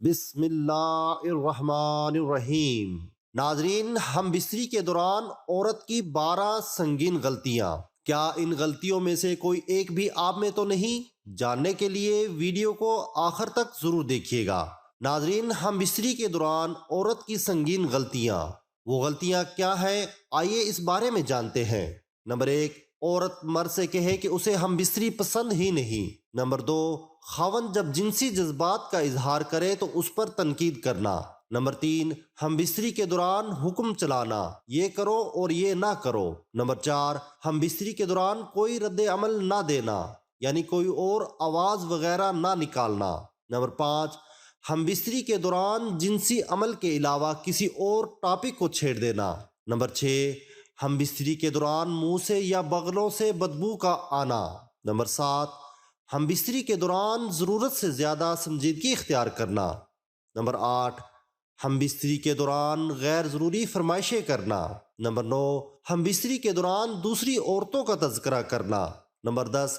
بسم اللہ الرحمن الرحیم۔ ناظرین، ہم بستری کے دوران عورت کی 12 سنگین غلطیاں، کیا ان غلطیوں میں سے کوئی ایک بھی آپ میں تو نہیں؟ جاننے کے لیے ویڈیو کو آخر تک ضرور دیکھیے گا۔ ناظرین، ہم بستری کے دوران عورت کی سنگین غلطیاں، وہ غلطیاں کیا ہیں؟ آئیے اس بارے میں جانتے ہیں۔ نمبر 1، عورت مرد سے کہے کہ اسے ہم بستری پسند ہی نہیں۔ نمبر 2، خاوند جب جنسی جذبات کا اظہار کرے تو اس پر تنقید کرنا۔ نمبر 3، ہم بستری کے دوران حکم چلانا، یہ کرو اور یہ نہ کرو۔ نمبر 4، ہم بستری کے دوران کوئی رد عمل نہ دینا، یعنی کوئی اور آواز وغیرہ نہ نکالنا۔ نمبر 5، ہم بستری کے دوران جنسی عمل کے علاوہ کسی اور ٹاپک کو چھیڑ دینا۔ نمبر 6، ہم بستری کے دوران منہ سے یا بغلوں سے بدبو کا آنا۔ نمبر 7، ہم بستری کے دوران ضرورت سے زیادہ سنجیدگی اختیار کرنا۔ نمبر 8، ہم بستری کے دوران غیر ضروری فرمائشیں کرنا۔ نمبر 9، ہم بستری کے دوران دوسری عورتوں کا تذکرہ کرنا۔ نمبر 10،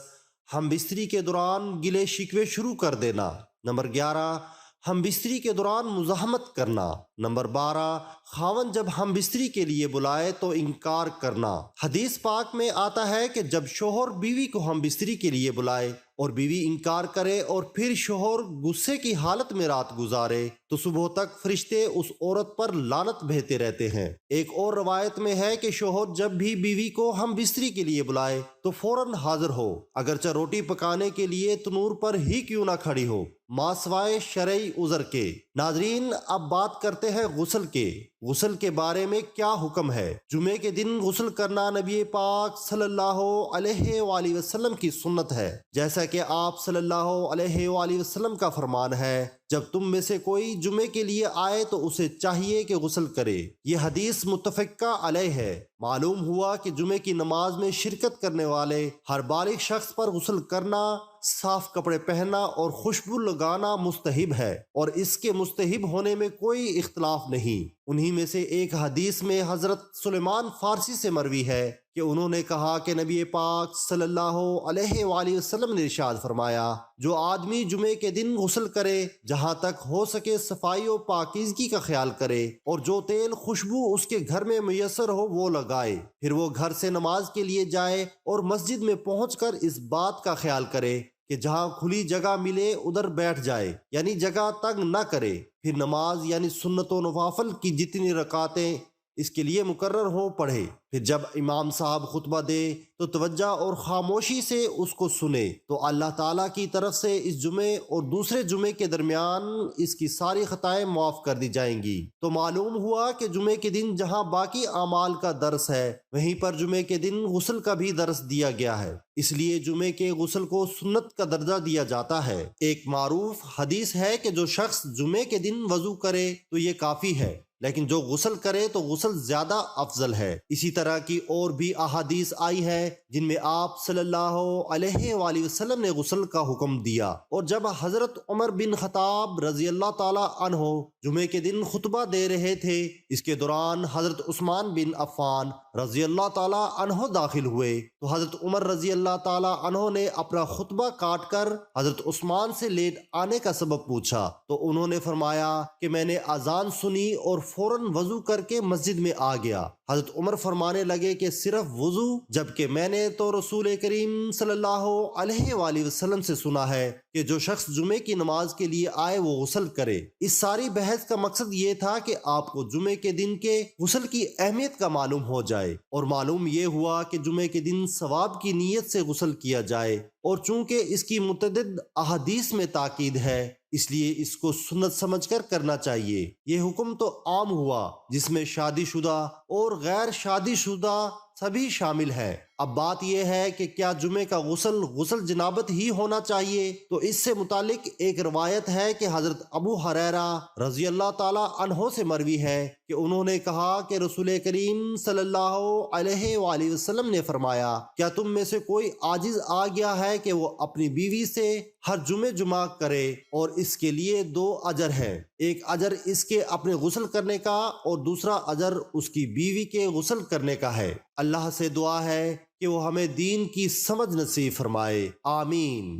ہم بستری کے دوران گلے شکوے شروع کر دینا۔ نمبر 11، ہم بستری کے دوران مزاحمت کرنا۔ نمبر 12، خاوند جب ہم بستری کے لیے بلائے تو انکار کرنا۔ حدیث پاک میں آتا ہے کہ جب شوہر بیوی کو ہم بستری کے لیے بلائے اور بیوی انکار کرے اور پھر شوہر غصے کی حالت میں رات گزارے تو صبح تک فرشتے اس عورت پر لعنت بھیجتے رہتے ہیں۔ ایک اور روایت میں ہے کہ شوہر جب بھی بیوی کو ہم بستری کے لیے بلائے تو فوراً حاضر ہو، اگرچہ روٹی پکانے کے لیے تنور پر ہی کیوں نہ کھڑی ہو، ما سوائے شرعی عذر کے۔ ناظرین، اب بات کرتے ہیں غسل کے۔ غسل کے بارے میں کیا حکم ہے؟ جمعے کے دن غسل کرنا نبی پاک صلی اللہ علیہ وآلہ وسلم کی سنت ہے، جیسا کہ آپ صلی اللہ علیہ وآلہ وسلم کا فرمان ہے، جب تم میں سے کوئی جمعے کے لیے آئے تو اسے چاہیے کہ غسل کرے۔ یہ حدیث متفقہ علیہ ہے۔ معلوم ہوا کہ جمعے کی نماز میں شرکت کرنے والے ہر بالغ شخص پر غسل کرنا، صاف کپڑے پہننا اور خوشبو لگانا مستحب ہے، اور اس کے مستحب ہونے میں کوئی اختلاف نہیں۔ انہی میں سے ایک حدیث میں حضرت سلیمان فارسی سے مروی ہے کہ انہوں نے کہا کہ نبی پاک صلی اللہ علیہ وآلہ وسلم نے ارشاد فرمایا، جو آدمی جمعے کے دن غسل کرے جہاں تک ہو سکے صفائی و پاکیزگی کا خیال کرے، اور جو تیل خوشبو اس کے گھر میں میسر ہو وہ لگائے، پھر وہ گھر سے نماز کے لیے جائے اور مسجد میں پہنچ کر اس بات کا خیال کرے کہ جہاں کھلی جگہ ملے ادھر بیٹھ جائے، یعنی جگہ تنگ نہ کرے، پھر نماز یعنی سنت و نوافل کی جتنی رکعتیں اس کے لیے مقرر ہوں پڑھے، پھر جب امام صاحب خطبہ دے تو توجہ اور خاموشی سے اس کو سنے، تو اللہ تعالیٰ کی طرف سے اس جمعے اور دوسرے جمعے کے درمیان اس کی ساری خطائیں معاف کر دی جائیں گی۔ تو معلوم ہوا کہ جمعے کے دن جہاں باقی اعمال کا درس ہے وہیں پر جمعے کے دن غسل کا بھی درس دیا گیا ہے، اس لیے جمعے کے غسل کو سنت کا درجہ دیا جاتا ہے۔ ایک معروف حدیث ہے کہ جو شخص جمعے کے دن وضو کرے تو یہ کافی ہے، لیکن جو غسل کرے تو غسل زیادہ افضل ہے۔ اسی طرح کی اور بھی احادیث آئی ہے جن میں آپ صلی اللہ علیہ وآلہ وسلم نے غسل کا حکم دیا، اور جب حضرت عمر بن خطاب رضی اللہ تعالی عنہ جمعے کے دن خطبہ دے رہے تھے، اس کے دوران حضرت عثمان بن عفان رضی اللہ تعالی عنہ داخل ہوئے تو حضرت عمر رضی اللہ تعالی عنہ نے اپنا خطبہ کاٹ کر حضرت عثمان سے لیٹ آنے کا سبب پوچھا، تو انہوں نے فرمایا کہ میں نے اذان سنی اور فوراً وضو کر کے مسجد میں آ گیا۔ حضرت عمر فرمانے لگے کہ صرف وضو، جبکہ میں نے تو رسول کریم صلی اللہ علیہ وآلہ وسلم سے سنا ہے کہ جو شخص جمعے کی نماز کے لیے آئے وہ غسل کرے۔ اس ساری بحث کا مقصد یہ تھا کہ آپ کو جمعے کے دن کے غسل کی اہمیت کا معلوم ہو جائے، اور معلوم یہ ہوا کہ جمعے کے دن ثواب کی نیت سے غسل کیا جائے، اور چونکہ اس کی متعدد احادیث میں تاکید ہے اس لیے اس کو سنت سمجھ کر کرنا چاہیے۔ یہ حکم تو عام ہوا جس میں شادی شدہ اور غیر شادی شدہ سبھی شامل ہیں۔ اب بات یہ ہے کہ کیا جمعے کا غسل جنابت ہی ہونا چاہیے؟ تو اس سے متعلق ایک روایت ہے کہ حضرت ابو ہریرہ رضی اللہ تعالی عنہ سے مروی ہے کہ انہوں نے کہا کہ رسول کریم صلی اللہ علیہ وآلہ وسلم نے فرمایا، کیا تم میں سے کوئی عاجز آ گیا ہے کہ وہ اپنی بیوی سے ہر جمعہ کرے، اور اس کے لیے 2 اجر ہیں، ایک اجر اس کے اپنے غسل کرنے کا اور دوسرا اجر اس کی بیوی کے غسل کرنے کا ہے۔ اللہ سے دعا ہے کہ وہ ہمیں دین کی سمجھ نصیب فرمائے، آمین۔